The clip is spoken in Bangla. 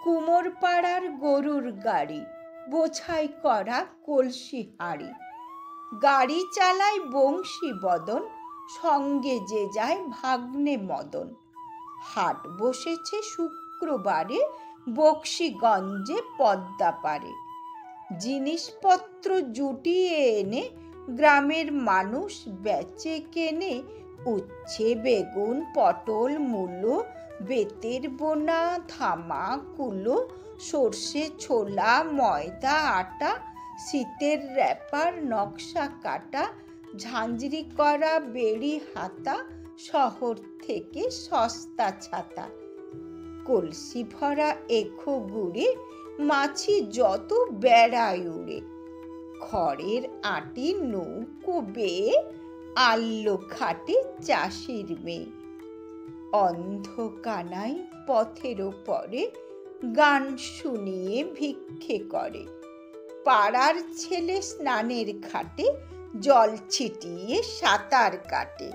কুমোরপাড়ার গরুর গাড়ি, বোঝাই করা কলসি হাঁড়ি। গাড়ি চালায় বংশী বদন, সঙ্গে যে যায় ভাগ্নে মদন। হাট বসেছে শুক্রবারে, বক্সিগঞ্জে পদ্মা পারে। জিনিসপত্র জুটিয়ে এনে গ্রামের মানুষ বেচে কেনে। উচ্ছে, বেগুন, পটল, মূলো, বেতের বোনা, ধামা, কুলো, সর্ষে, ছোলা, ময়দা, আটা, শীতের র্যাপার, নকশা কাটা, ঝাঁঝরি করা বেড়ি হাতা, শহর থেকে সস্তা ছাতা। কলসি ভরা এখো গুড়ে, মাছি যত বেড়ায় উড়ে। খড়ের আটি নৌকো বেয়ে, আল্লো খাটে চাষির মেয়ে। অন্ধ কানাই পথের ওপরে, গান শুনিয়ে ভিক্ষে করে। পাড়ার ছেলে স্নানের ঘাটে, জল ছিটিয়ে সাঁতার কাটে।